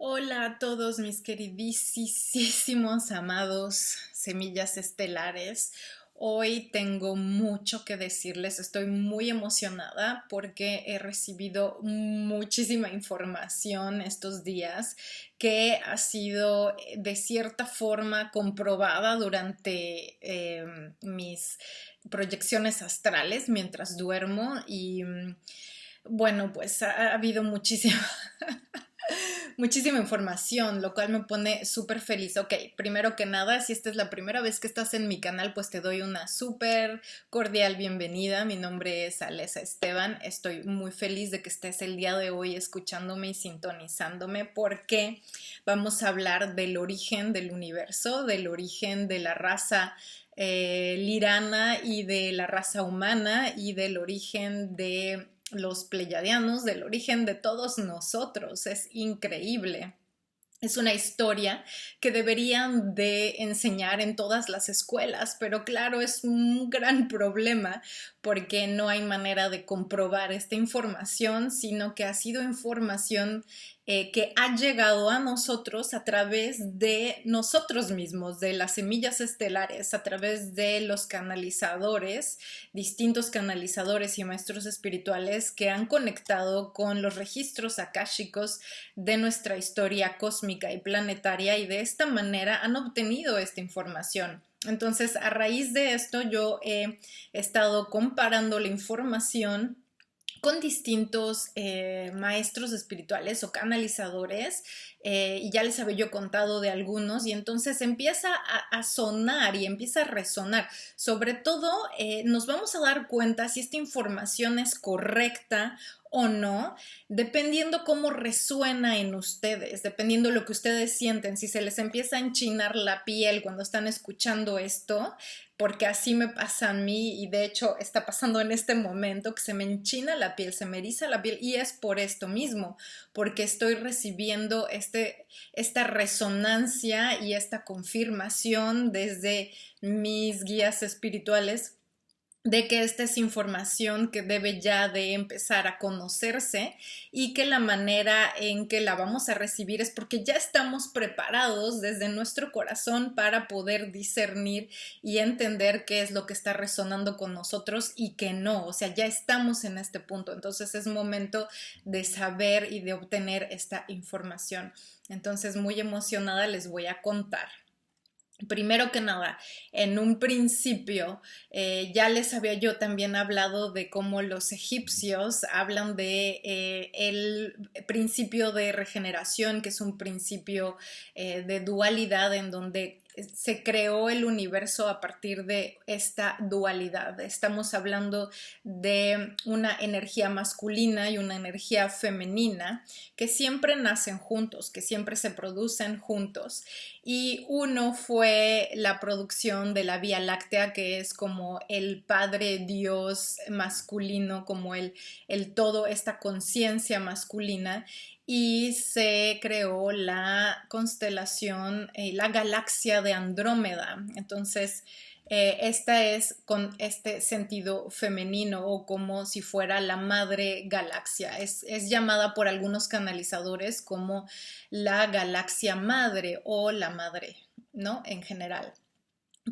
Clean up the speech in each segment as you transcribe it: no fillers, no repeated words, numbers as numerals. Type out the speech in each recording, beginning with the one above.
Hola a todos mis queridísimos, amados semillas estelares. Hoy tengo mucho que decirles, estoy muy emocionada porque he recibido muchísima información estos días que ha sido de cierta forma comprobada durante mis proyecciones astrales mientras duermo y bueno, pues ha habido muchísima información, lo cual me pone súper feliz. Ok, primero que nada, si esta es la primera vez que estás en mi canal, pues te doy una súper cordial bienvenida. Mi nombre es Alesa Esteban. Estoy muy feliz de que estés el día de hoy escuchándome y sintonizándome porque vamos a hablar del origen del universo, del origen de la raza lirana y de la raza humana y del origen de los pleyadianos, del origen de todos nosotros. Es increíble. Es una historia que deberían de enseñar en todas las escuelas, pero claro, es un gran problema porque no hay manera de comprobar esta información, sino que ha sido información que ha llegado a nosotros a través de nosotros mismos, de las semillas estelares, a través de los canalizadores, distintos canalizadores y maestros espirituales que han conectado con los registros akáshicos de nuestra historia cósmica y planetaria y de esta manera han obtenido esta información. Entonces, a raíz de esto, yo he estado comparando la información con distintos maestros espirituales o canalizadores y ya les había yo contado de algunos y entonces empieza a sonar y empieza a resonar. Sobre todo nos vamos a dar cuenta si esta información es correcta o no, dependiendo cómo resuena en ustedes, dependiendo lo que ustedes sienten, si se les empieza a enchinar la piel cuando están escuchando esto, porque así me pasa a mí y de hecho está pasando en este momento que se me enchina la piel, se me eriza la piel y es por esto mismo, porque estoy recibiendo esta resonancia y esta confirmación desde mis guías espirituales de que esta es información que debe ya de empezar a conocerse y que la manera en que la vamos a recibir es porque ya estamos preparados desde nuestro corazón para poder discernir y entender qué es lo que está resonando con nosotros y qué no, o sea, ya estamos en este punto, entonces es momento de saber y de obtener esta información. Entonces, muy emocionada les voy a contar. Primero que nada, en un principio, ya les había yo también hablado de cómo los egipcios hablan de el principio de regeneración, que es un principio de dualidad en donde se creó el universo a partir de esta dualidad. Estamos hablando de una energía masculina y una energía femenina que siempre nacen juntos, que siempre se producen juntos. Y uno fue la producción de la Vía Láctea, que es como el Padre Dios masculino, como el todo, esta conciencia masculina, y se creó la constelación, la galaxia de Andrómeda. Entonces, esta es con este sentido femenino o como si fuera la madre galaxia. Es llamada por algunos canalizadores como la galaxia madre o la madre, ¿no? En general,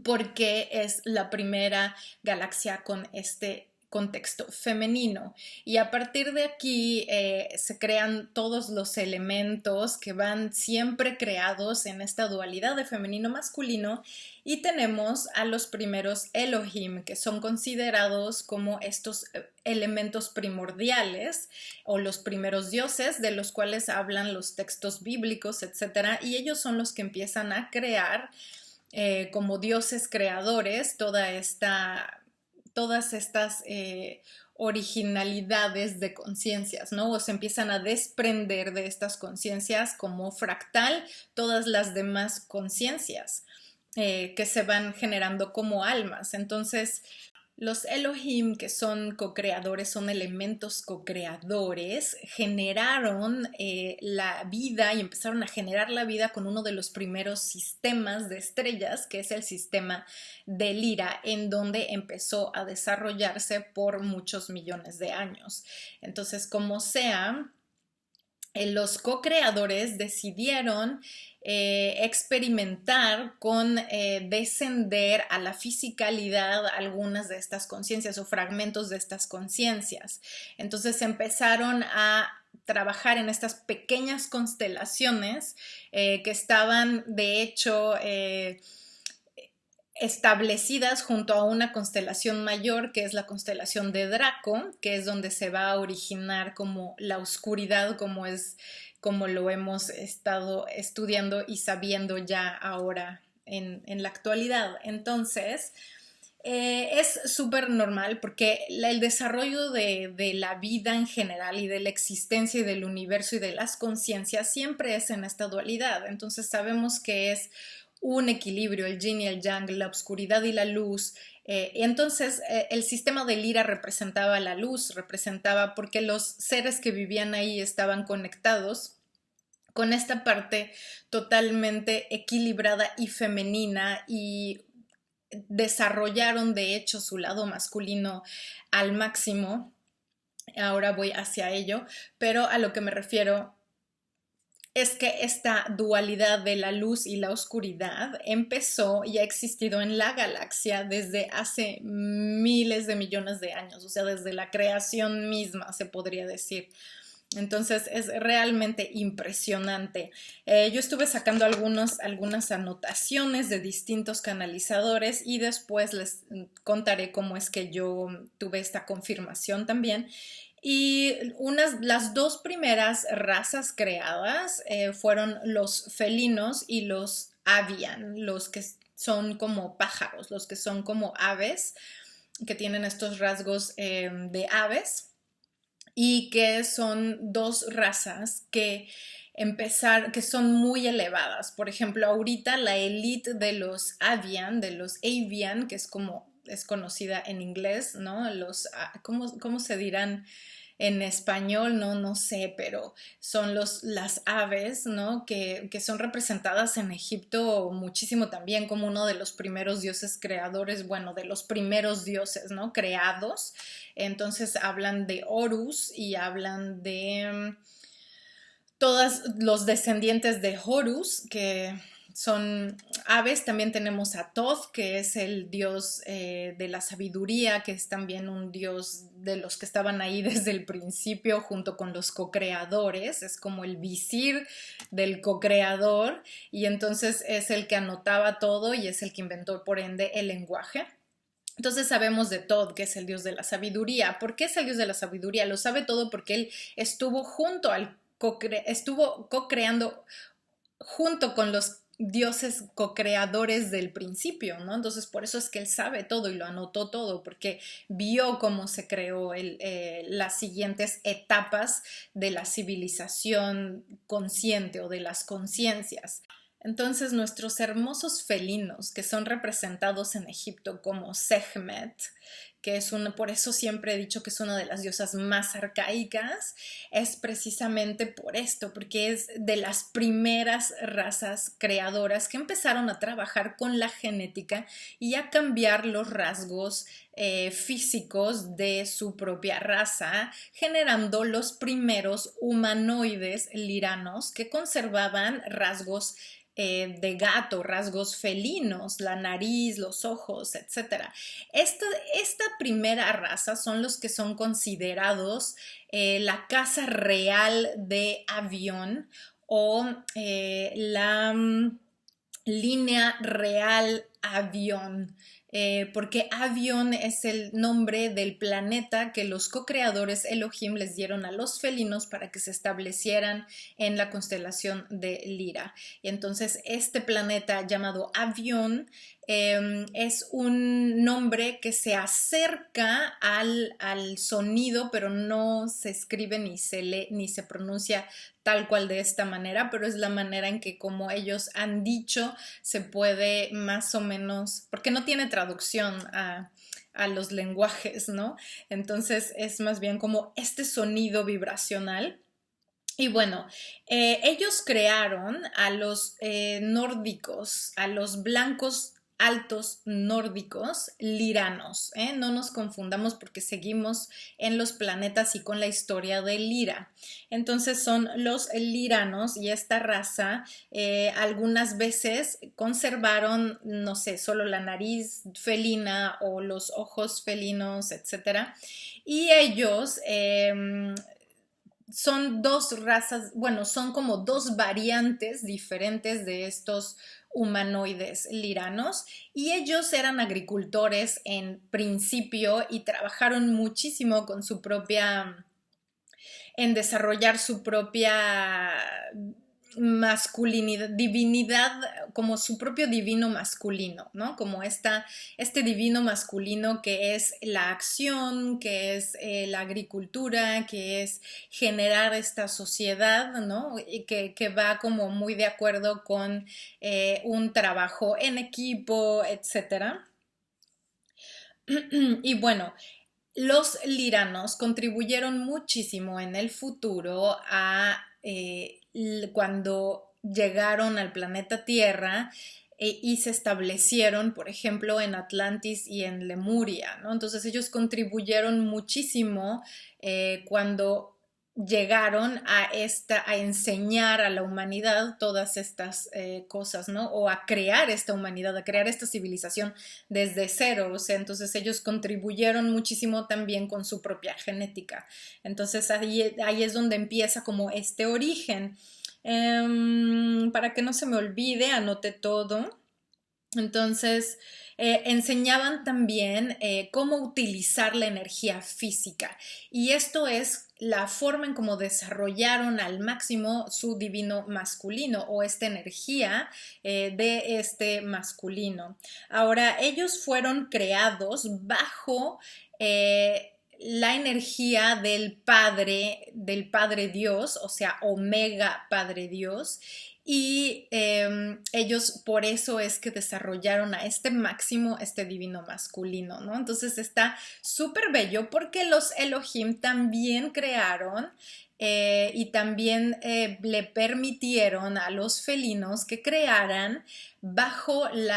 porque es la primera galaxia con este contexto femenino y a partir de aquí se crean todos los elementos que van siempre creados en esta dualidad de femenino masculino y tenemos a los primeros Elohim que son considerados como estos elementos primordiales o los primeros dioses de los cuales hablan los textos bíblicos, etcétera, y ellos son los que empiezan a crear como dioses creadores todas estas originalidades de conciencias, ¿no? O se empiezan a desprender de estas conciencias como fractal todas las demás conciencias que se van generando como almas. Entonces, los Elohim, que son co-creadores, son elementos co-creadores, generaron la vida y empezaron a generar la vida con uno de los primeros sistemas de estrellas, que es el sistema de Lira, en donde empezó a desarrollarse por muchos millones de años. Entonces, como sea, los co-creadores decidieron experimentar con descender a la fisicalidad algunas de estas conciencias o fragmentos de estas conciencias. Entonces empezaron a trabajar en estas pequeñas constelaciones que estaban de hecho establecidas junto a una constelación mayor, que es la constelación de Draco, que es donde se va a originar como la oscuridad, como lo hemos estado estudiando y sabiendo ya ahora en la actualidad. Entonces, es súper normal porque el desarrollo de la vida en general y de la existencia y del universo y de las conciencias siempre es en esta dualidad. Entonces sabemos que es un equilibrio, el yin y el yang, la oscuridad y la luz. Entonces el sistema de Lira representaba la luz, representaba porque los seres que vivían ahí estaban conectados con esta parte totalmente equilibrada y femenina y desarrollaron de hecho su lado masculino al máximo. Ahora voy hacia ello, pero a lo que me refiero es que esta dualidad de la luz y la oscuridad empezó y ha existido en la galaxia desde hace miles de millones de años, o sea, desde la creación misma, se podría decir. Entonces es realmente impresionante. Yo estuve sacando algunas anotaciones de distintos canalizadores y después les contaré cómo es que yo tuve esta confirmación también. Y las dos primeras razas creadas fueron los felinos y los avian, los que son como pájaros, los que son como aves, que tienen estos rasgos de aves y que son dos razas que son muy elevadas. Por ejemplo, ahorita la élite de los avian, que es conocida en inglés, ¿no? ¿Cómo se dirán en español? No sé, pero son las aves, ¿no? Que son representadas en Egipto muchísimo también como uno de los primeros dioses creadores, bueno, de los primeros dioses, ¿no? Creados. Entonces hablan de Horus y hablan de todos los descendientes de Horus, que son aves. También tenemos a Thoth, que es el dios de la sabiduría, que es también un dios de los que estaban ahí desde el principio junto con los co-creadores, es como el visir del co-creador y entonces es el que anotaba todo y es el que inventó por ende el lenguaje. Entonces sabemos de Thoth, que es el dios de la sabiduría. ¿Por qué es el dios de la sabiduría? Lo sabe todo porque él estuvo estuvo co-creando junto con los dioses co-creadores del principio, ¿no? Entonces por eso es que él sabe todo y lo anotó todo, porque vio cómo se creó las siguientes etapas de la civilización consciente o de las conciencias. Entonces nuestros hermosos felinos, que son representados en Egipto como Sekhmet, que por eso siempre he dicho que es una de las diosas más arcaicas, es precisamente por esto, porque es de las primeras razas creadoras que empezaron a trabajar con la genética y a cambiar los rasgos físicos de su propia raza, generando los primeros humanoides liranos que conservaban rasgos de gato, rasgos felinos, la nariz, los ojos, etc. Esta primera raza son los que son considerados la casa real de Avión o la línea real Avión. Porque Avión es el nombre del planeta que los co-creadores Elohim les dieron a los felinos para que se establecieran en la constelación de Lira. Y entonces este planeta llamado Avión es un nombre que se acerca al sonido, pero no se escribe ni se lee ni se pronuncia tal cual de esta manera, pero es la manera en que, como ellos han dicho, se puede más o menos, porque no tiene traducción a los lenguajes, ¿no? Entonces es más bien como este sonido vibracional. Y bueno, ellos crearon a los nórdicos, a los blancos altos nórdicos liranos, ¿eh? No nos confundamos porque seguimos en los planetas y con la historia de Lira. Entonces son los liranos y esta raza algunas veces conservaron, no sé, solo la nariz felina o los ojos felinos, etcétera. Y ellos son dos razas, bueno, son como dos variantes diferentes de estos humanoides liranos y ellos eran agricultores en principio y trabajaron muchísimo con su propia, en desarrollar su propia masculinidad, divinidad, como su propio divino masculino, ¿no? Como este divino masculino que es la acción, que es la agricultura, que es generar esta sociedad, ¿no? Y que va como muy de acuerdo con un trabajo en equipo, etcétera. Y bueno, los liranos contribuyeron muchísimo en el futuro a cuando llegaron al planeta Tierra y se establecieron, por ejemplo, en Atlantis y en Lemuria, ¿no? Entonces ellos contribuyeron muchísimo cuando llegaron a enseñar a la humanidad todas estas cosas, ¿no? O a crear esta humanidad, a crear esta civilización desde cero, o sea, entonces ellos contribuyeron muchísimo también con su propia genética. Entonces ahí es donde empieza como este origen. Para que no se me olvide, anoté todo. Entonces, enseñaban también cómo utilizar la energía física. Y esto es la forma en cómo desarrollaron al máximo su divino masculino o esta energía de este masculino. Ahora, ellos fueron creados bajo la energía del Padre Dios, o sea, Omega Padre Dios, y ellos por eso es que desarrollaron a este máximo, este divino masculino, ¿no? Entonces está súper bello porque los Elohim también crearon y también le permitieron a los felinos que crearan bajo el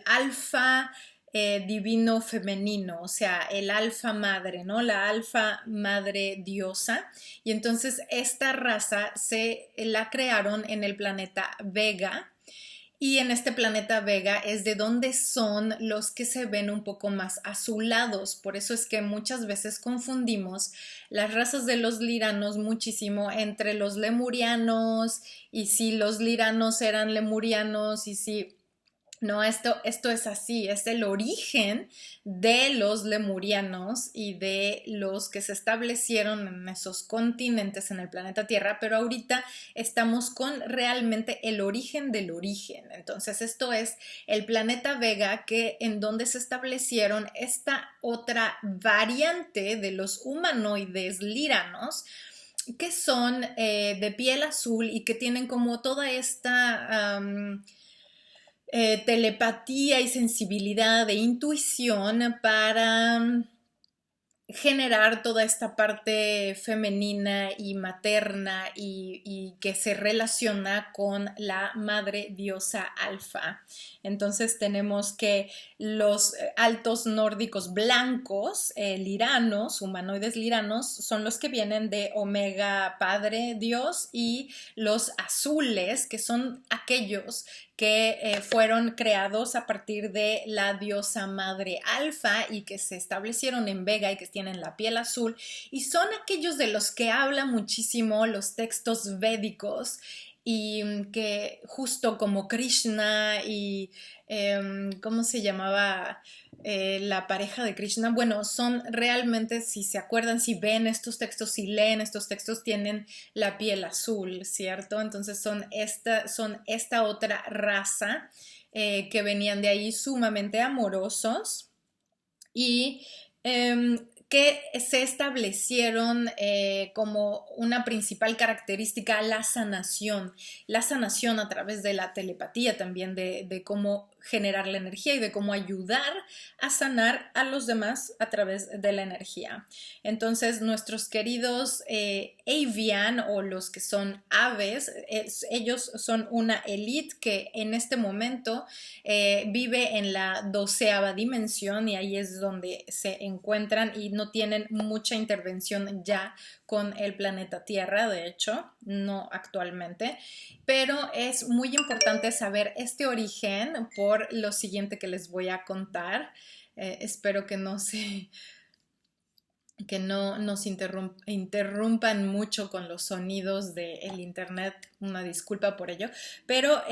alfa divino femenino, o sea, el alfa madre, ¿no? La alfa madre diosa. Y entonces esta raza la crearon en el planeta Vega. Y en este planeta Vega es de donde son los que se ven un poco más azulados. Por eso es que muchas veces confundimos las razas de los liranos muchísimo entre los lemurianos y si los liranos eran lemurianos y si no, esto es así, es el origen de los lemurianos y de los que se establecieron en esos continentes en el planeta Tierra, pero ahorita estamos con realmente el origen del origen. Entonces, esto es el planeta Vega, que en donde se establecieron esta otra variante de los humanoides liranos, que son de piel azul y que tienen como toda esta telepatía y sensibilidad e intuición para generar toda esta parte femenina y materna y que se relaciona con la madre diosa alfa. Entonces tenemos que los altos nórdicos blancos, liranos, humanoides liranos, son los que vienen de Omega Padre Dios, y los azules, que son aquellos que fueron creados a partir de la diosa madre alfa y que se establecieron en Vega y que tienen la piel azul, y son aquellos de los que habla muchísimo los textos védicos y que justo como Krishna y ¿cómo se llamaba? La pareja de Krishna, bueno, son realmente, si se acuerdan, si ven estos textos, si leen estos textos, tienen la piel azul, ¿cierto? Entonces son esta otra raza que venían de ahí sumamente amorosos y que se establecieron como una principal característica la sanación a través de la telepatía también, de cómo generar la energía y de cómo ayudar a sanar a los demás a través de la energía. Entonces, nuestros queridos Avian, o los que son aves, ellos son una élite que en este momento vive en la 12ª dimensión, y ahí es donde se encuentran y no tienen mucha intervención ya con el planeta Tierra, de hecho, no actualmente, pero es muy importante saber este origen por lo siguiente que les voy a contar. Espero que no nos interrumpan mucho con los sonidos del internet, una disculpa por ello, pero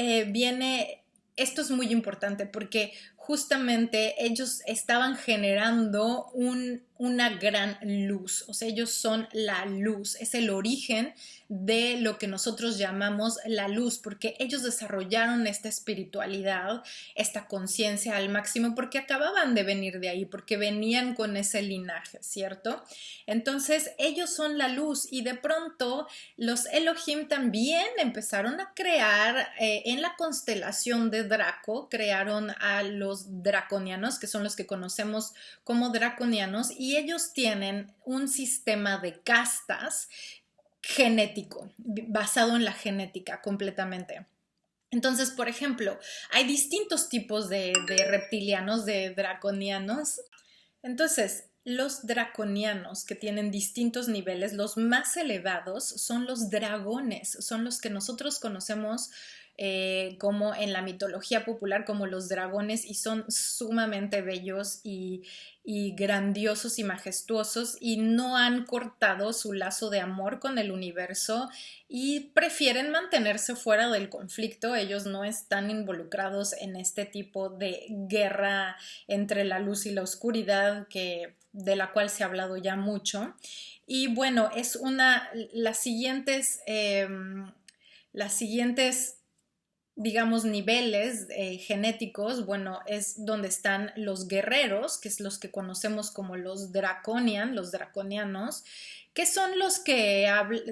esto es muy importante porque justamente ellos estaban generando una gran luz, o sea, ellos son la luz, es el origen de lo que nosotros llamamos la luz, porque ellos desarrollaron esta espiritualidad, esta conciencia al máximo, porque acababan de venir de ahí, porque venían con ese linaje, ¿cierto? Entonces, ellos son la luz, y de pronto los Elohim también empezaron a crear en la constelación de Draco, crearon a los draconianos, que son los que conocemos como draconianos, y ellos tienen un sistema de castas genético, basado en la genética completamente. Entonces, por ejemplo, hay distintos tipos de reptilianos, de draconianos. Entonces, los draconianos, que tienen distintos niveles, los más elevados son los dragones, son los que nosotros conocemos como en la mitología popular como los dragones, y son sumamente bellos y grandiosos y majestuosos, y no han cortado su lazo de amor con el universo y prefieren mantenerse fuera del conflicto. Ellos no están involucrados en este tipo de guerra entre la luz y la oscuridad, de la cual se ha hablado ya mucho. Y bueno, las siguientes digamos, niveles genéticos, bueno, es donde están los guerreros, que es los que conocemos como los draconianos, que son los que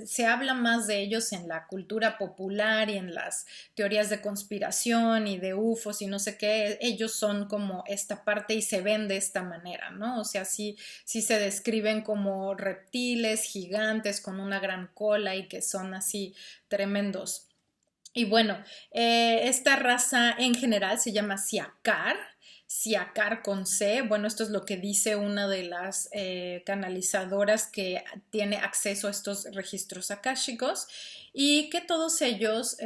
se habla más de ellos en la cultura popular y en las teorías de conspiración y de UFOs y no sé qué. Ellos son como esta parte y se ven de esta manera, ¿no? O sea, sí se describen como reptiles gigantes con una gran cola y que son así tremendos. Y bueno, esta raza en general se llama Siacar con C. Bueno, esto es lo que dice una de las canalizadoras que tiene acceso a estos registros akáshicos, y que todos ellos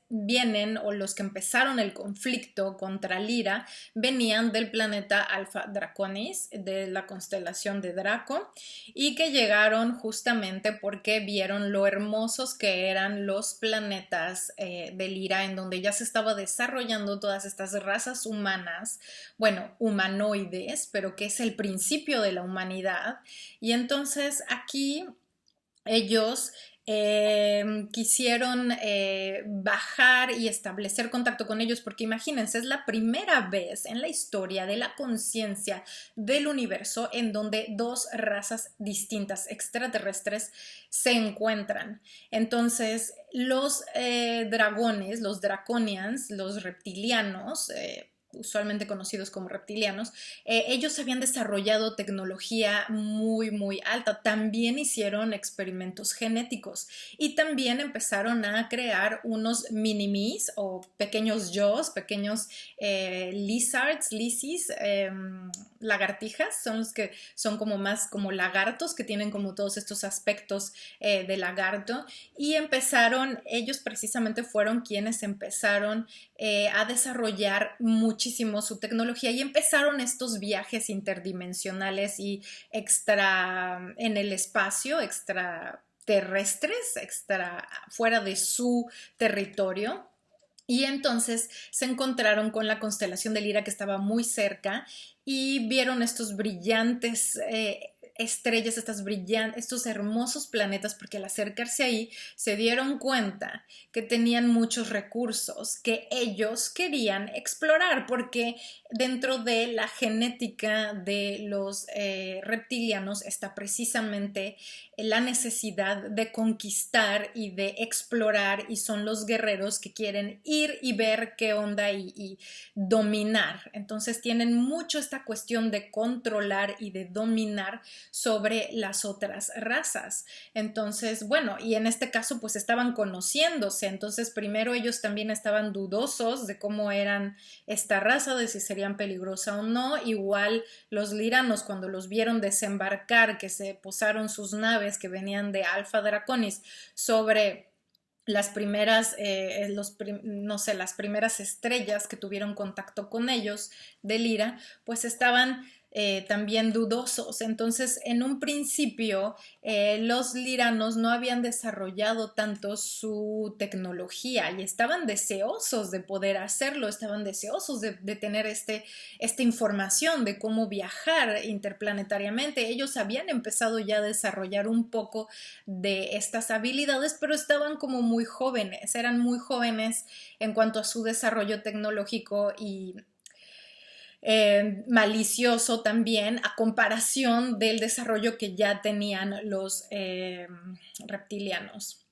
vienen, o los que empezaron el conflicto contra Lyra, venían del planeta Alpha Draconis, de la constelación de Draco, y que llegaron justamente porque vieron lo hermosos que eran los planetas de Lyra, en donde ya se estaba desarrollando todas estas razas humanas, bueno, humanoides, pero que es el principio de la humanidad. Y entonces aquí ellos quisieron bajar y establecer contacto con ellos, porque imagínense, es la primera vez en la historia de la conciencia del universo en donde dos razas distintas extraterrestres se encuentran. Entonces, los dragones, los draconians, los reptilianos, usualmente conocidos como reptilianos, ellos habían desarrollado tecnología muy, muy alta. También hicieron experimentos genéticos y también empezaron a crear unos mini-me's, o pequeños yos, pequeños lizards, lagartijas, son los que son como más como lagartos, que tienen como todos estos aspectos de lagarto, y ellos precisamente fueron quienes empezaron a desarrollar muchísimo su tecnología, y empezaron estos viajes interdimensionales y en el espacio, extraterrestres, fuera de su territorio. Y entonces se encontraron con la constelación de Lyra, que estaba muy cerca, y vieron estos brillantes estrellas, estas brillantes, estos hermosos planetas, porque al acercarse ahí se dieron cuenta que tenían muchos recursos que ellos querían explorar, porque dentro de la genética de los reptilianos está precisamente la necesidad de conquistar y de explorar, y son los guerreros que quieren ir y ver qué onda y dominar. Entonces tienen mucho esta cuestión de controlar y de dominar sobre las otras razas. Entonces, bueno, y en este caso pues estaban conociéndose. Entonces primero ellos también estaban dudosos de cómo eran esta raza, de si serían peligrosa o no. Igual los liranos, cuando los vieron desembarcar, que se posaron sus naves que venían de Alpha Draconis sobre las primeras, no sé, las primeras estrellas que tuvieron contacto con ellos de Lyra, pues estaban también dudosos. Entonces, en un principio, los liranos no habían desarrollado tanto su tecnología y estaban deseosos de poder hacerlo, estaban deseosos de tener esta información de cómo viajar interplanetariamente. Ellos habían empezado ya a desarrollar un poco de estas habilidades, pero estaban como muy jóvenes, eran muy jóvenes en cuanto a su desarrollo tecnológico y malicioso también a comparación del desarrollo que ya tenían los reptilianos.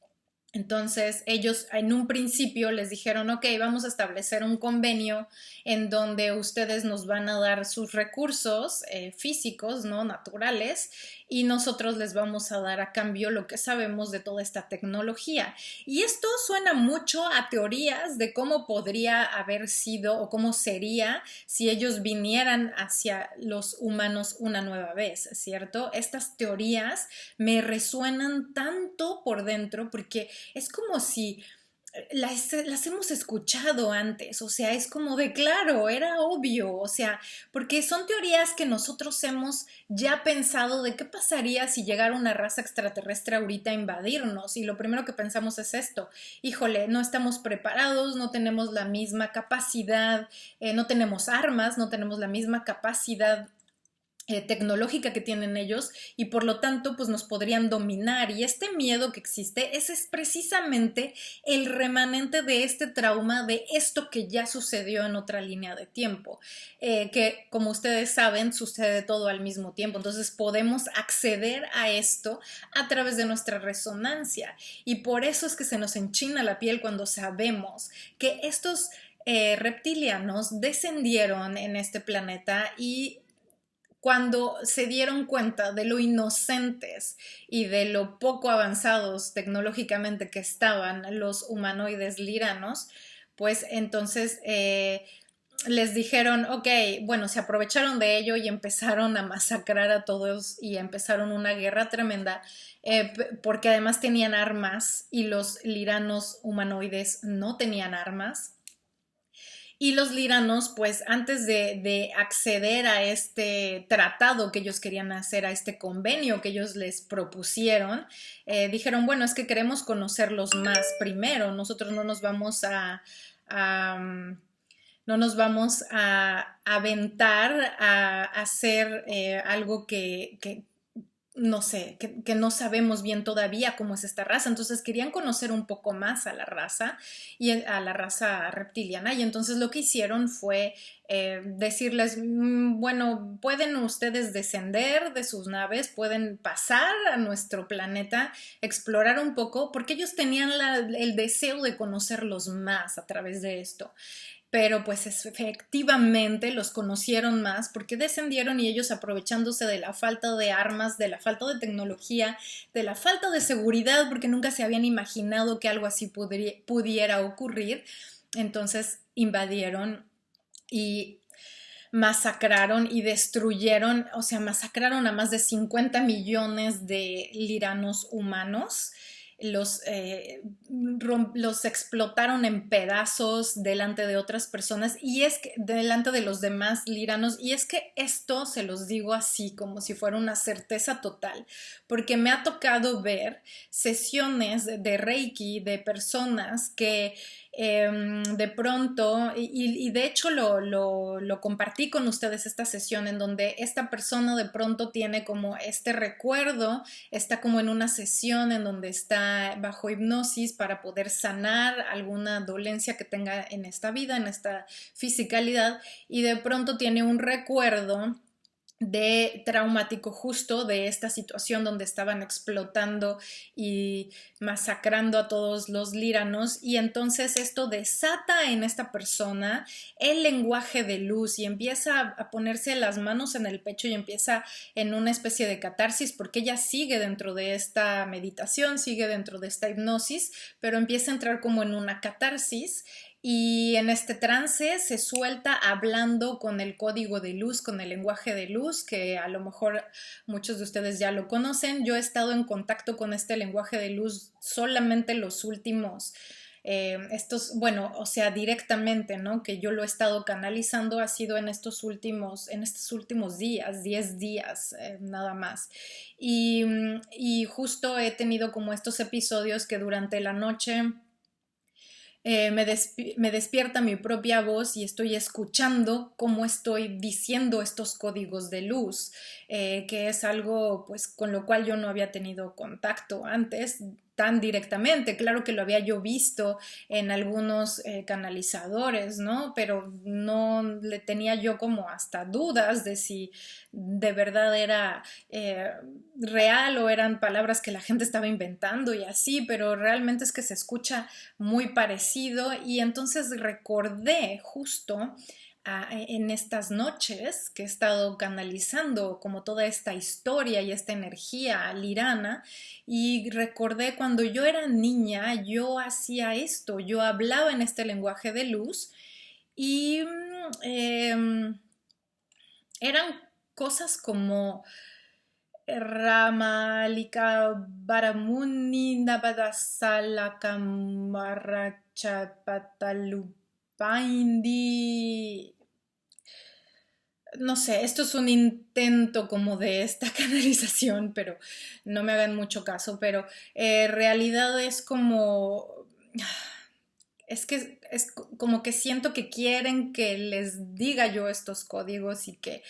Entonces ellos en un principio les dijeron, ok, vamos a establecer un convenio en donde ustedes nos van a dar sus recursos físicos, ¿no? Naturales, y nosotros les vamos a dar a cambio lo que sabemos de toda esta tecnología. Y esto suena mucho a teorías de cómo podría haber sido o cómo sería si ellos vinieran hacia los humanos una nueva vez, ¿cierto? Estas teorías me resuenan tanto por dentro porque es como si las hemos escuchado antes, o sea, es como de claro, era obvio, o sea, porque son teorías que nosotros hemos ya pensado de qué pasaría si llegara una raza extraterrestre ahorita a invadirnos, y lo primero que pensamos es esto: híjole, no estamos preparados, no tenemos la misma capacidad, no tenemos armas, no tenemos la misma capacidad tecnológica que tienen ellos, y por lo tanto pues nos podrían dominar, y este miedo que existe ese es precisamente el remanente de este trauma, de esto que ya sucedió en otra línea de tiempo, que como ustedes saben sucede todo al mismo tiempo. Entonces podemos acceder a esto a través de nuestra resonancia, y por eso es que se nos enchina la piel cuando sabemos que estos reptilianos descendieron en este planeta, y cuando se dieron cuenta de lo inocentes y de lo poco avanzados tecnológicamente que estaban los humanoides liranos, pues entonces les dijeron, ok, bueno, se aprovecharon de ello y empezaron a masacrar a todos y empezaron una guerra tremenda, porque además tenían armas y los liranos humanoides no tenían armas. Y los liranos, pues antes de acceder a este tratado que ellos querían hacer, a este convenio que ellos les propusieron, dijeron, bueno, es que queremos conocerlos más primero, nosotros no nos vamos no nos vamos a aventar a hacer algo que no sé, que no sabemos bien todavía cómo es esta raza. Entonces querían conocer un poco más a la raza y a la raza reptiliana, y entonces lo que hicieron fue decirles, bueno, pueden ustedes descender de sus naves, pueden pasar a nuestro planeta, explorar un poco, porque ellos tenían el deseo de conocerlos más a través de esto. Pero pues efectivamente los conocieron más porque descendieron, y ellos, aprovechándose de la falta de armas, de la falta de tecnología, de la falta de seguridad, porque nunca se habían imaginado que algo así pudiera ocurrir, entonces invadieron y masacraron y destruyeron, o sea, masacraron a más de 50 millones de liranos humanos. los explotaron en pedazos delante de otras personas y es que delante de los demás liranos, y es que esto se los digo así como si fuera una certeza total, porque me ha tocado ver sesiones de Reiki de personas que de pronto, y de hecho lo compartí con ustedes esta sesión en donde esta persona de pronto tiene como este recuerdo, está como en una sesión en donde está bajo hipnosis para poder sanar alguna dolencia que tenga en esta vida, en esta fisicalidad, y de pronto tiene un recuerdo de traumático justo de esta situación donde estaban explotando y masacrando a todos los líranos, y entonces esto desata en esta persona el lenguaje de luz y empieza a ponerse las manos en el pecho y empieza en una especie de catarsis porque ella sigue dentro de esta meditación, sigue dentro de esta hipnosis, pero empieza a entrar como en una catarsis. Y en este trance se suelta hablando con el código de luz, con el lenguaje de luz, que a lo mejor muchos de ustedes ya lo conocen. Yo he estado en contacto con este lenguaje de luz solamente los últimos, bueno, o sea, directamente, ¿no? Que yo lo he estado canalizando, ha sido en estos últimos días, 10 días, nada más. Y justo he tenido como estos episodios que durante la noche me despierta mi propia voz y estoy escuchando cómo estoy diciendo estos códigos de luz, que es algo pues con lo cual yo no había tenido contacto antes tan directamente. Claro que lo había yo visto en algunos canalizadores, ¿no? Pero no le tenía yo como hasta dudas de si de verdad era real o eran palabras que la gente estaba inventando y así, pero realmente es que se escucha muy parecido, y entonces recordé justo en estas noches que he estado canalizando como toda esta historia y esta energía lirana, y recordé cuando yo era niña, yo hacía esto, yo hablaba en este lenguaje de luz y eran cosas como Ramalika Baramuni Nabadasala Kamaracha Patalupaindi. No sé, esto es un intento como de esta canalización, pero no me hagan mucho caso, pero realidad es como, es que es como que siento que quieren que les diga yo estos códigos y que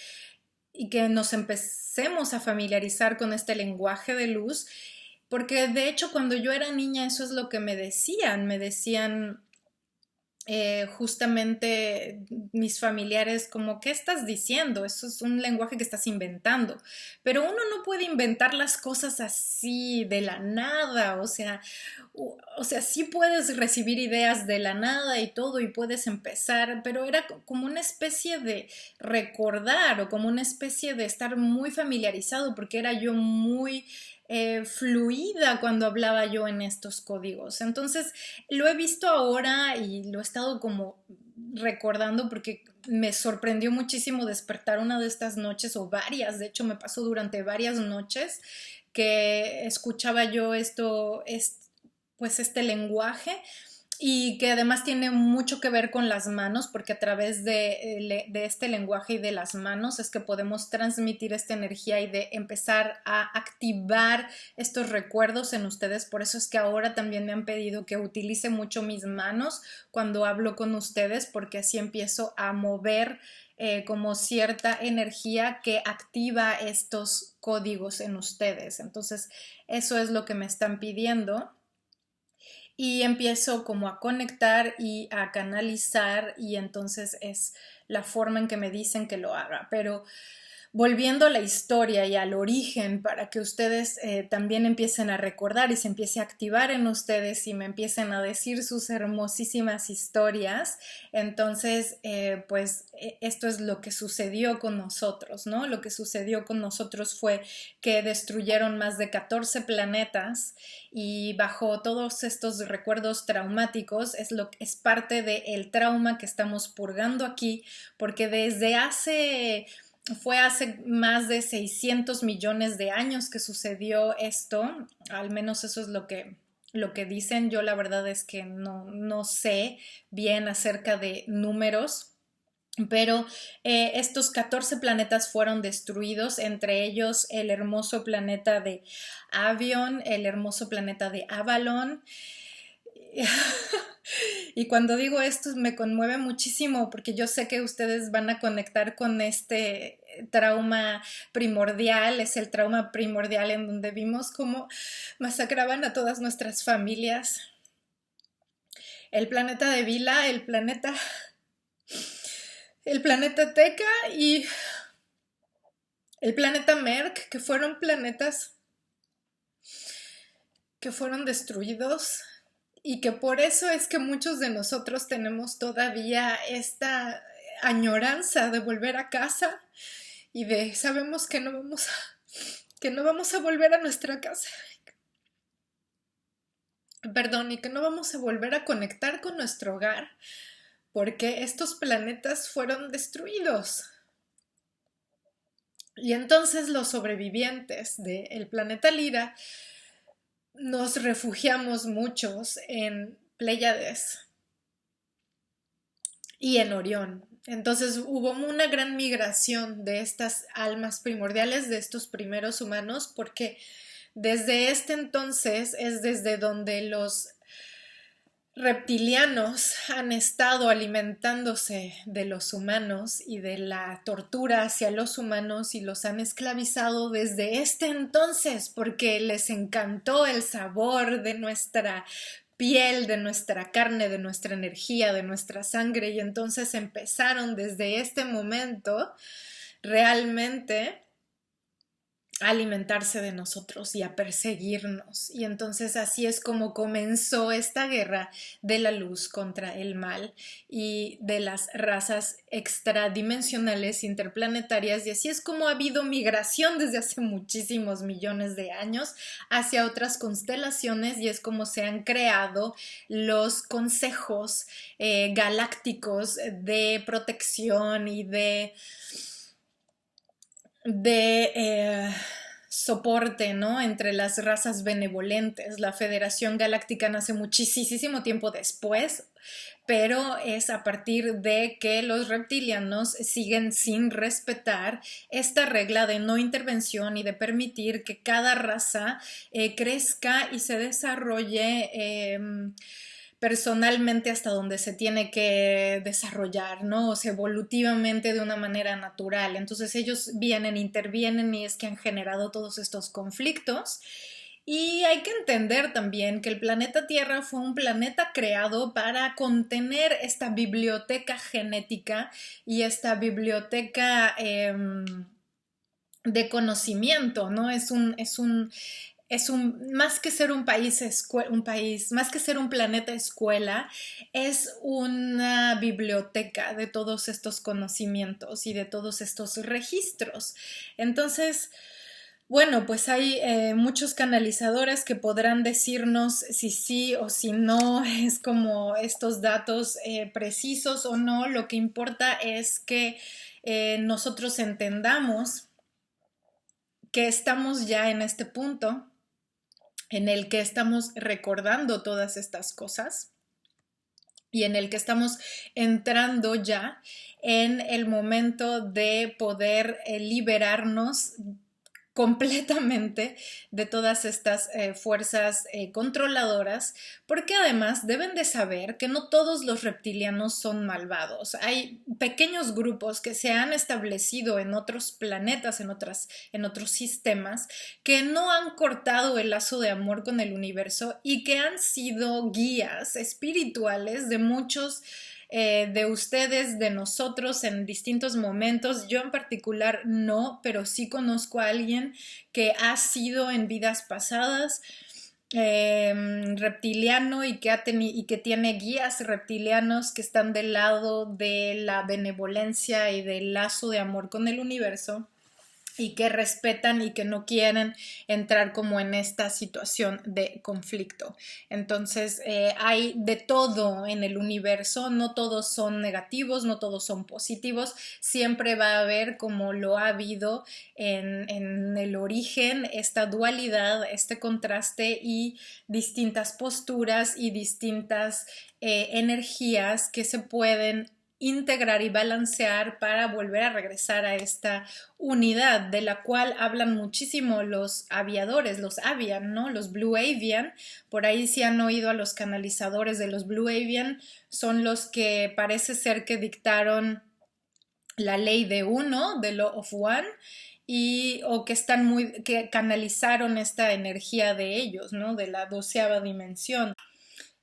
nos empecemos a familiarizar con este lenguaje de luz, porque de hecho cuando yo era niña eso es lo que me decían justamente mis familiares como, ¿qué estás diciendo? Eso es un lenguaje que estás inventando. Pero uno no puede inventar las cosas así de la nada, o sea, sí puedes recibir ideas de la nada y todo y puedes empezar, pero era como una especie de recordar o como una especie de estar muy familiarizado porque era yo muy fluida cuando hablaba yo en estos códigos. Entonces lo he visto ahora y lo he estado como recordando porque me sorprendió muchísimo despertar una de estas noches o varias, de hecho me pasó durante varias noches que escuchaba yo pues este lenguaje, y que además tiene mucho que ver con las manos, porque a través de este lenguaje y de las manos es que podemos transmitir esta energía y de empezar a activar estos recuerdos en ustedes. Por eso es que ahora también me han pedido que utilice mucho mis manos cuando hablo con ustedes, porque así empiezo a mover como cierta energía que activa estos códigos en ustedes. Entonces, eso es lo que me están pidiendo y empiezo como a conectar y a canalizar, y entonces es la forma en que me dicen que lo haga. Pero volviendo a la historia y al origen, para que ustedes también empiecen a recordar y se empiece a activar en ustedes y me empiecen a decir sus hermosísimas historias, entonces pues esto es lo que sucedió con nosotros, ¿no? Lo que sucedió con nosotros fue que destruyeron más de 14 planetas, y bajo todos estos recuerdos traumáticos es parte del trauma que estamos purgando aquí, porque fue hace más de 600 millones de años que sucedió esto, al menos eso es lo que lo que dicen. Yo la verdad es que no sé bien acerca de números. Pero estos 14 planetas fueron destruidos, entre ellos el hermoso planeta de Avion, el hermoso planeta de Avalon. Y cuando digo esto me conmueve muchísimo porque yo sé que ustedes van a conectar con este trauma primordial, es el trauma primordial en donde vimos cómo masacraban a todas nuestras familias. El planeta de Vila, el planeta Teca y el planeta Merc, que fueron planetas que fueron destruidos y que por eso es que muchos de nosotros tenemos todavía esta añoranza de volver a casa y de sabemos que no vamos a volver a nuestra casa. Perdón, y que no vamos a volver a conectar con nuestro hogar porque estos planetas fueron destruidos. Y entonces los sobrevivientes del planeta Lira nos refugiamos muchos en Pléyades y en Orión. Entonces hubo una gran migración de estas almas primordiales, de estos primeros humanos, porque desde este entonces es desde donde los reptilianos han estado alimentándose de los humanos y de la tortura hacia los humanos y los han esclavizado desde este entonces porque les encantó el sabor de nuestra piel, de nuestra carne, de nuestra energía, de nuestra sangre y entonces empezaron desde este momento realmente a alimentarse de nosotros y a perseguirnos. Y entonces así es como comenzó esta guerra de la luz contra el mal y de las razas extradimensionales interplanetarias y así es como ha habido migración desde hace muchísimos millones de años hacia otras constelaciones y es como se han creado los consejos galácticos de protección y de soporte, ¿no? Entre las razas benevolentes. La Federación Galáctica nace muchísimo tiempo después, pero es a partir de que los reptilianos siguen sin respetar esta regla de no intervención y de permitir que cada raza crezca y se desarrolle personalmente hasta donde se tiene que desarrollar, ¿no? O sea, evolutivamente de una manera natural. Entonces ellos vienen, intervienen y es que han generado todos estos conflictos. Y hay que entender también que el planeta Tierra fue un planeta creado para contener esta biblioteca genética y esta biblioteca de conocimiento, ¿no? Más que ser más que ser un planeta escuela, es una biblioteca de todos estos conocimientos y de todos estos registros. Entonces, bueno, pues hay muchos canalizadores que podrán decirnos si sí o si no es como estos datos precisos o no. Lo que importa es que nosotros entendamos que estamos ya en este punto en el que estamos recordando todas estas cosas y en el que estamos entrando ya en el momento de poder liberarnos completamente de todas estas fuerzas controladoras, porque además deben de saber que no todos los reptilianos son malvados. Hay pequeños grupos que se han establecido en otros planetas, en otros sistemas, que no han cortado el lazo de amor con el universo y que han sido guías espirituales de muchos de ustedes, de nosotros en distintos momentos. Yo en particular no, pero sí conozco a alguien que ha sido en vidas pasadas reptiliano y que tiene guías reptilianos que están del lado de la benevolencia y del lazo de amor con el universo. y que respetan y que no quieren entrar como en esta situación de conflicto. Entonces hay de todo en el universo, no todos son negativos, no todos son positivos, siempre va a haber, como lo ha habido en el origen, esta dualidad, este contraste y distintas posturas y distintas energías que se pueden integrar y balancear para volver a regresar a esta unidad de la cual hablan muchísimo los aviadores, los Avian, ¿no? Los Blue Avian, por ahí sí han oído a los canalizadores de los Blue Avian, son los que parece ser que dictaron la ley de uno, de Law of One, o que canalizaron esta energía de ellos, ¿no? De la 12ª dimensión.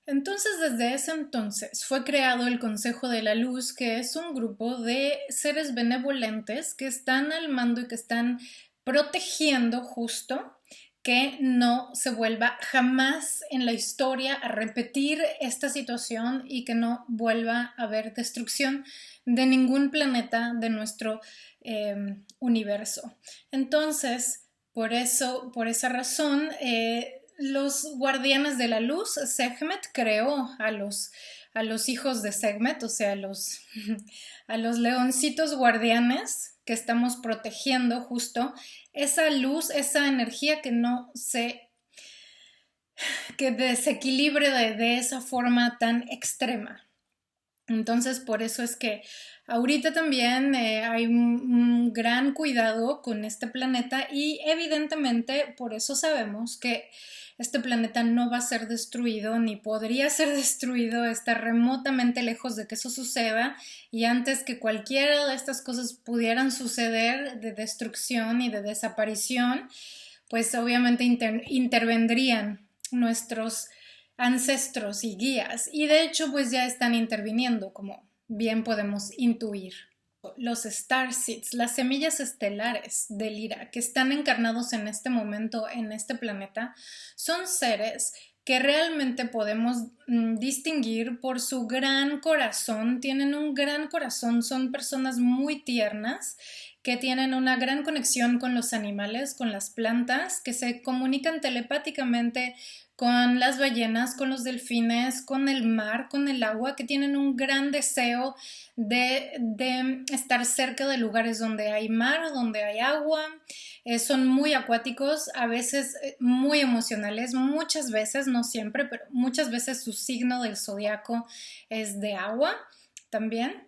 Entonces, desde ese entonces fue creado el Consejo de la Luz, que es un grupo de seres benevolentes que están al mando y que están protegiendo justo que no se vuelva jamás en la historia a repetir esta situación y que no vuelva a haber destrucción de ningún planeta de nuestro universo. Entonces, por esa razón, los guardianes de la luz, Sekhmet creó a los hijos de Sekhmet, o sea, a los leoncitos guardianes que estamos protegiendo justo esa luz, esa energía que desequilibre de esa forma tan extrema. Entonces, por eso es que ahorita también hay un gran cuidado con este planeta y evidentemente por eso sabemos que este planeta no va a ser destruido ni podría ser destruido, está remotamente lejos de que eso suceda y antes que cualquiera de estas cosas pudieran suceder de destrucción y de desaparición, pues obviamente intervendrían nuestros ancestros y guías y de hecho pues ya están interviniendo como bien podemos intuir. Los starseeds, las semillas estelares del Ira que están encarnados en este momento en este planeta son seres que realmente podemos distinguir por su gran corazón, tienen un gran corazón, son personas muy tiernas que tienen una gran conexión con los animales, con las plantas, que se comunican telepáticamente con las ballenas, con los delfines, con el mar, con el agua, que tienen un gran deseo de estar cerca de lugares donde hay mar, donde hay agua. Son muy acuáticos, a veces muy emocionales, muchas veces, no siempre, pero muchas veces su signo del zodiaco es de agua también.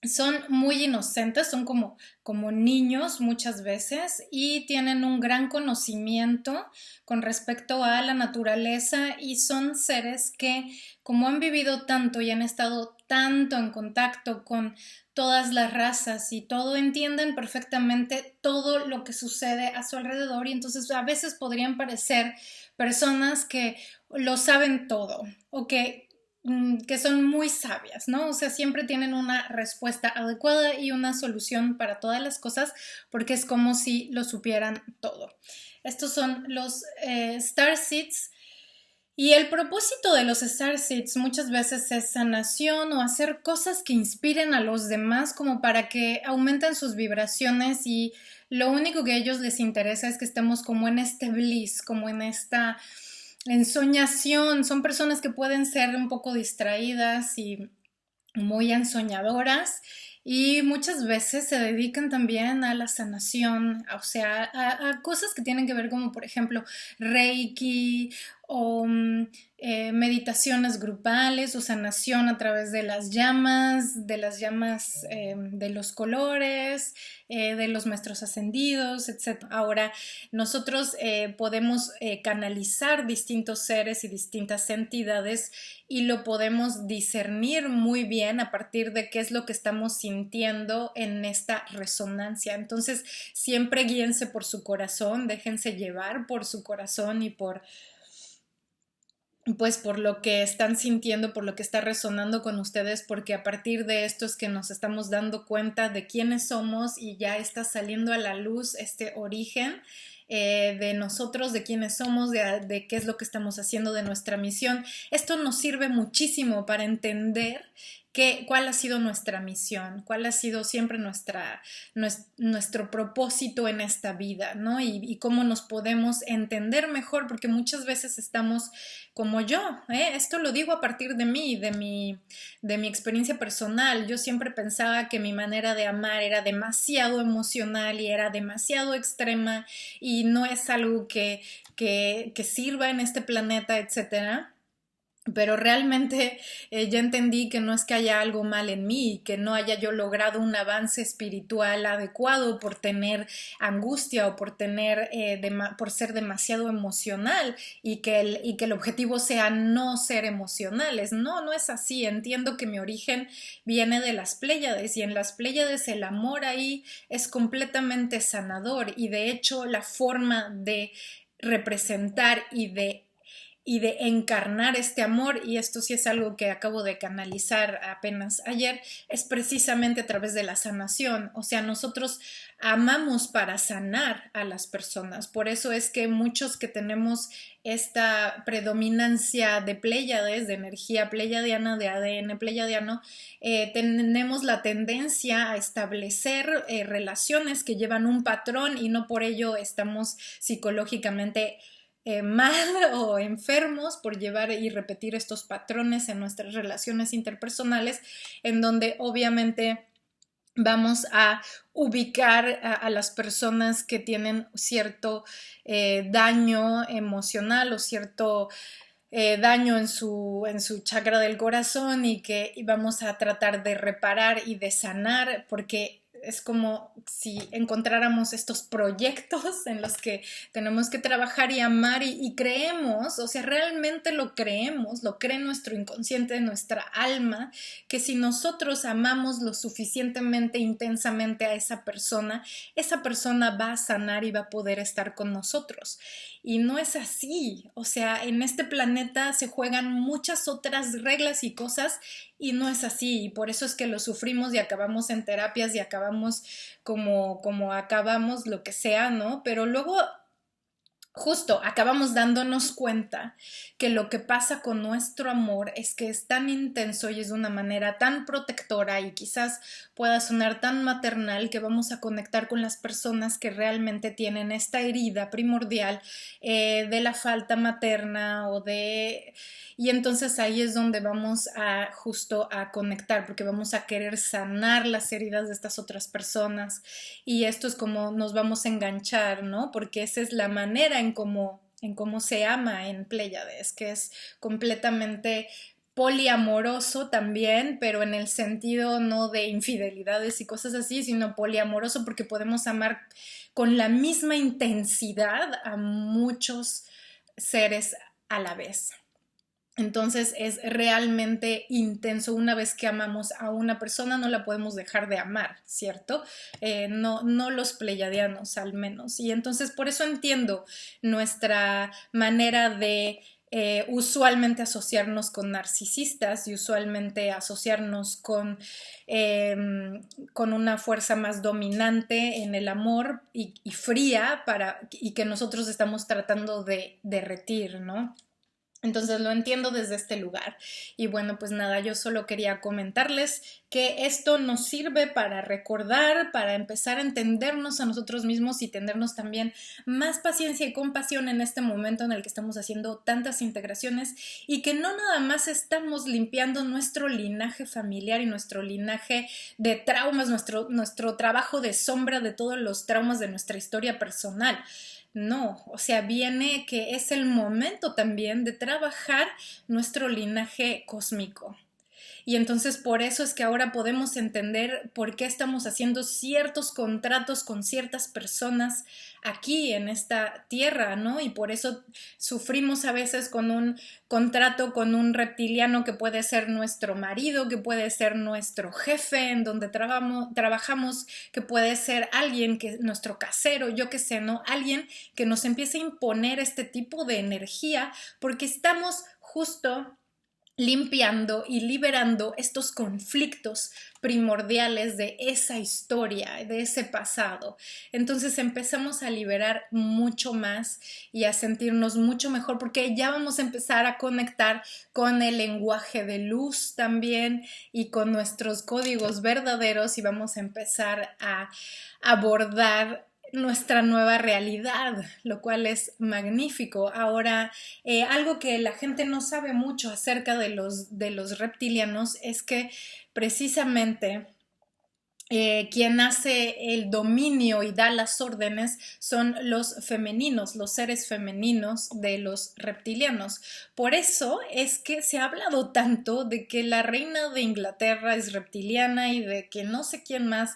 Son muy inocentes, son como niños muchas veces y tienen un gran conocimiento con respecto a la naturaleza y son seres que como han vivido tanto y han estado tanto en contacto con todas las razas y todo, entienden perfectamente todo lo que sucede a su alrededor y entonces a veces podrían parecer personas que lo saben todo o que son muy sabias, ¿no? O sea, siempre tienen una respuesta adecuada y una solución para todas las cosas porque es como si lo supieran todo. Estos son los starseeds y el propósito de los starseeds muchas veces es sanación o hacer cosas que inspiren a los demás como para que aumenten sus vibraciones y lo único que a ellos les interesa es que estemos como en este bliss, como en esta ensoñación. Son personas que pueden ser un poco distraídas y muy ensoñadoras y muchas veces se dedican también a la sanación, o sea, a cosas que tienen que ver como por ejemplo Reiki o meditaciones grupales o sanación a través de las llamas, de los colores, de los maestros ascendidos, etc. Ahora, nosotros podemos canalizar distintos seres y distintas entidades y lo podemos discernir muy bien a partir de qué es lo que estamos sintiendo en esta resonancia. Entonces, siempre guíense por su corazón, déjense llevar por su corazón y por lo que están sintiendo, por lo que está resonando con ustedes, porque a partir de esto es que nos estamos dando cuenta de quiénes somos y ya está saliendo a la luz este origen de nosotros, de quiénes somos, de qué es lo que estamos haciendo, de nuestra misión. Esto nos sirve muchísimo para entender ¿Cuál ha sido nuestra misión? ¿Cuál ha sido siempre nuestro propósito en esta vida, ¿no? Y cómo nos podemos entender mejor, porque muchas veces estamos como yo, ¿eh? Esto lo digo a partir de mí, de mi experiencia personal. Yo siempre pensaba que mi manera de amar era demasiado emocional y era demasiado extrema y no es algo que sirva en este planeta, etcétera. Pero realmente ya entendí que no es que haya algo mal en mí, que no haya yo logrado un avance espiritual adecuado por tener angustia o por ser demasiado emocional y que el objetivo sea no ser emocionales. No, no es así. Entiendo que mi origen viene de las Pléyades y en las Pléyades el amor ahí es completamente sanador y de hecho la forma de representar y de encarnar este amor, y esto sí es algo que acabo de canalizar apenas ayer, es precisamente a través de la sanación. O sea, nosotros amamos para sanar a las personas. Por eso es que muchos que tenemos esta predominancia de Pléyades, de energía pleyadiana, de ADN pleyadiano, tenemos la tendencia a establecer relaciones que llevan un patrón y no por ello estamos psicológicamente mal o enfermos por llevar y repetir estos patrones en nuestras relaciones interpersonales, en donde obviamente vamos a ubicar a las personas que tienen cierto daño emocional o cierto daño en su chakra del corazón y vamos a tratar de reparar y de sanar, porque es como si encontráramos estos proyectos en los que tenemos que trabajar y amar y creemos, o sea, realmente lo creemos, lo cree nuestro inconsciente, nuestra alma, que si nosotros amamos lo suficientemente intensamente a esa persona va a sanar y va a poder estar con nosotros. Y no es así, o sea, en este planeta se juegan muchas otras reglas y cosas y no es así, y por eso es que lo sufrimos y acabamos en terapias y acabamos como acabamos, lo que sea, ¿no? Pero luego justo acabamos dándonos cuenta que lo que pasa con nuestro amor es que es tan intenso y es de una manera tan protectora y quizás pueda sonar tan maternal que vamos a conectar con las personas que realmente tienen esta herida primordial de la falta materna y entonces ahí es donde vamos a justo a conectar porque vamos a querer sanar las heridas de estas otras personas y esto es como nos vamos a enganchar, ¿no? Porque esa es la manera en cómo se ama en Pléyades, que es completamente poliamoroso también, pero en el sentido no de infidelidades y cosas así, sino poliamoroso porque podemos amar con la misma intensidad a muchos seres a la vez. Entonces es realmente intenso. Una vez que amamos a una persona no la podemos dejar de amar, ¿cierto? No los pleyadianos al menos. Y entonces por eso entiendo nuestra manera de usualmente asociarnos con narcisistas y usualmente asociarnos con una fuerza más dominante en el amor y fría y que nosotros estamos tratando de derretir, ¿no? Entonces lo entiendo desde este lugar. Y bueno, pues nada, yo solo quería comentarles que esto nos sirve para recordar, para empezar a entendernos a nosotros mismos y tenernos también más paciencia y compasión en este momento en el que estamos haciendo tantas integraciones y que no nada más estamos limpiando nuestro linaje familiar y nuestro linaje de traumas, nuestro trabajo de sombra de todos los traumas de nuestra historia personal. No, o sea, viene que es el momento también de trabajar nuestro linaje cósmico. Y entonces por eso es que ahora podemos entender por qué estamos haciendo ciertos contratos con ciertas personas aquí en esta tierra, ¿no? Y por eso sufrimos a veces con un contrato con un reptiliano que puede ser nuestro marido, que puede ser nuestro jefe en donde trabajamos, que puede ser alguien que nuestro casero, yo qué sé, ¿no? Alguien que nos empiece a imponer este tipo de energía porque estamos justo limpiando y liberando estos conflictos primordiales de esa historia, de ese pasado. Entonces empezamos a liberar mucho más y a sentirnos mucho mejor porque ya vamos a empezar a conectar con el lenguaje de luz también y con nuestros códigos verdaderos y vamos a empezar a abordar nuestra nueva realidad, lo cual es magnífico. Ahora, algo que la gente no sabe mucho acerca de los reptilianos es que precisamente quien hace el dominio y da las órdenes son los femeninos, los seres femeninos de los reptilianos. Por eso es que se ha hablado tanto de que la reina de Inglaterra es reptiliana y de que no sé quién más,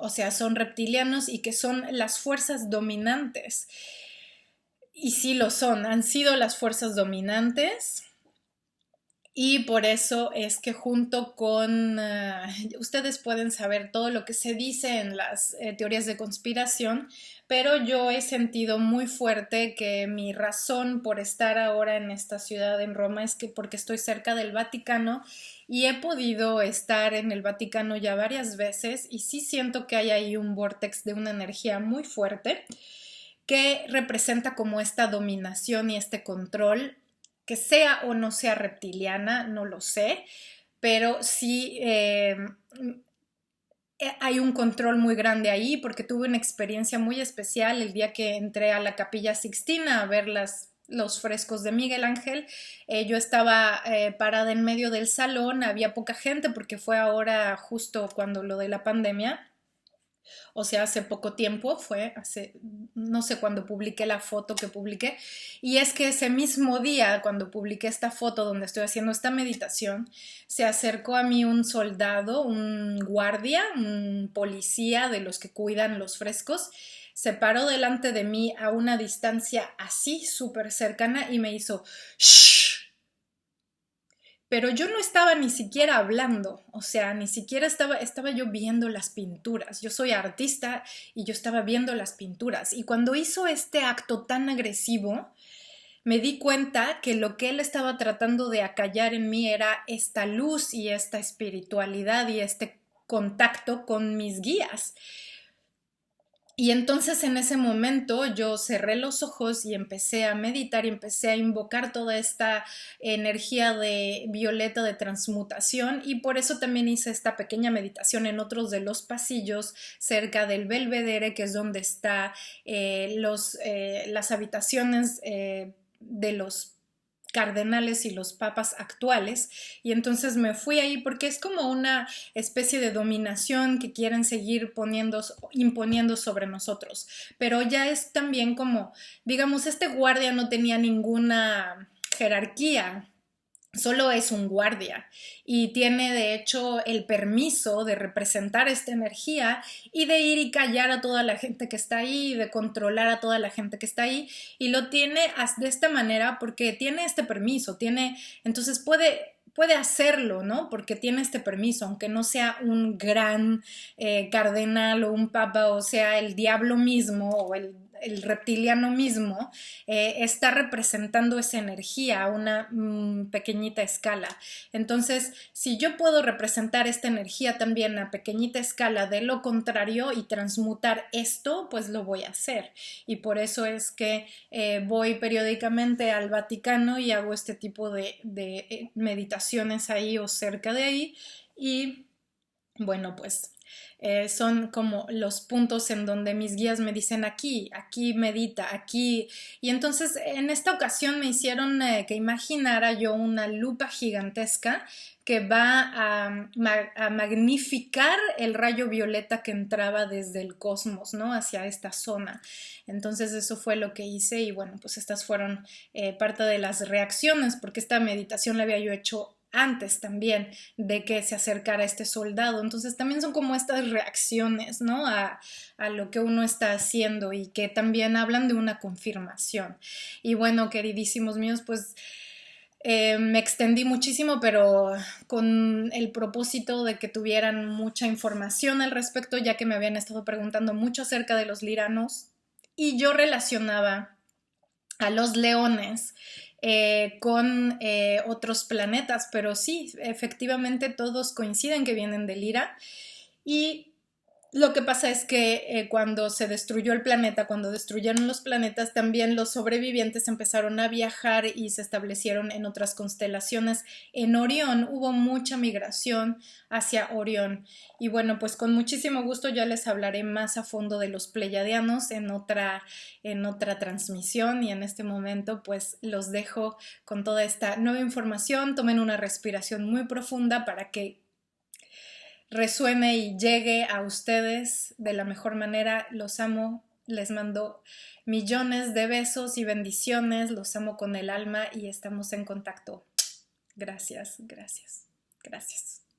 o sea, son reptilianos y que son las fuerzas dominantes. Y sí lo son, han sido las fuerzas dominantes. Y por eso es que junto con, ustedes pueden saber todo lo que se dice en las teorías de conspiración, pero yo he sentido muy fuerte que mi razón por estar ahora en esta ciudad en Roma es que porque estoy cerca del Vaticano y he podido estar en el Vaticano ya varias veces y sí siento que hay ahí un vortex de una energía muy fuerte que representa como esta dominación y este control que sea o no sea reptiliana, no lo sé, pero sí hay un control muy grande ahí porque tuve una experiencia muy especial el día que entré a la Capilla Sixtina a ver los frescos de Miguel Ángel. Yo estaba parada en medio del salón, había poca gente porque fue ahora justo cuando lo de la pandemia. O sea, hace poco tiempo, fue hace, no sé cuándo publiqué la foto que publiqué, y es que ese mismo día, cuando publiqué esta foto donde estoy haciendo esta meditación, se acercó a mí un soldado, un guardia, un policía de los que cuidan los frescos, se paró delante de mí a una distancia así súper cercana y me hizo ¡shh! Pero yo no estaba ni siquiera hablando, o sea, ni siquiera estaba yo viendo las pinturas. Yo soy artista y yo estaba viendo las pinturas. Y cuando hizo este acto tan agresivo, me di cuenta que lo que él estaba tratando de acallar en mí era esta luz y esta espiritualidad y este contacto con mis guías. Y entonces en ese momento yo cerré los ojos y empecé a meditar y empecé a invocar toda esta energía de violeta de transmutación y por eso también hice esta pequeña meditación en otros de los pasillos cerca del Belvedere, que es donde está las habitaciones de los cardenales y los papas actuales y entonces me fui ahí porque es como una especie de dominación que quieren seguir imponiendo sobre nosotros, pero ya es también como, digamos, este guardia no tenía ninguna jerarquía, solo es un guardia y tiene de hecho el permiso de representar esta energía y de ir y callar a toda la gente que está ahí, de controlar a toda la gente que está ahí y lo tiene de esta manera porque tiene este permiso, entonces puede hacerlo, ¿no? Porque tiene este permiso, aunque no sea un gran cardenal o un papa, o sea, el diablo mismo o el reptiliano mismo, está representando esa energía a una pequeñita escala. Entonces, si yo puedo representar esta energía también a pequeñita escala de lo contrario y transmutar esto, pues lo voy a hacer. Y por eso es que voy periódicamente al Vaticano y hago este tipo de meditaciones ahí o cerca de ahí. Y bueno, pues son como los puntos en donde mis guías me dicen aquí medita, aquí. Y entonces en esta ocasión me hicieron que imaginara yo una lupa gigantesca que va a magnificar el rayo violeta que entraba desde el cosmos, ¿no? Hacia esta zona. Entonces eso fue lo que hice y bueno, pues estas fueron parte de las reacciones porque esta meditación la había yo hecho antes también de que se acercara este soldado. Entonces también son como estas reacciones, ¿no? A lo que uno está haciendo y que también hablan de una confirmación. Y bueno, queridísimos míos, pues me extendí muchísimo, pero con el propósito de que tuvieran mucha información al respecto, ya que me habían estado preguntando mucho acerca de los liranos y yo relacionaba a los leones con otros planetas, pero sí, efectivamente todos coinciden que vienen de Lira. Y lo que pasa es que cuando se destruyó el planeta, cuando destruyeron los planetas, también los sobrevivientes empezaron a viajar y se establecieron en otras constelaciones. En Orión hubo mucha migración hacia Orión. Y bueno, pues con muchísimo gusto ya les hablaré más a fondo de los pleiadianos en otra transmisión, y en este momento pues los dejo con toda esta nueva información. Tomen una respiración muy profunda para que resuene y llegue a ustedes de la mejor manera. Los amo, les mando millones de besos y bendiciones, los amo con el alma y estamos en contacto. Gracias, gracias, gracias.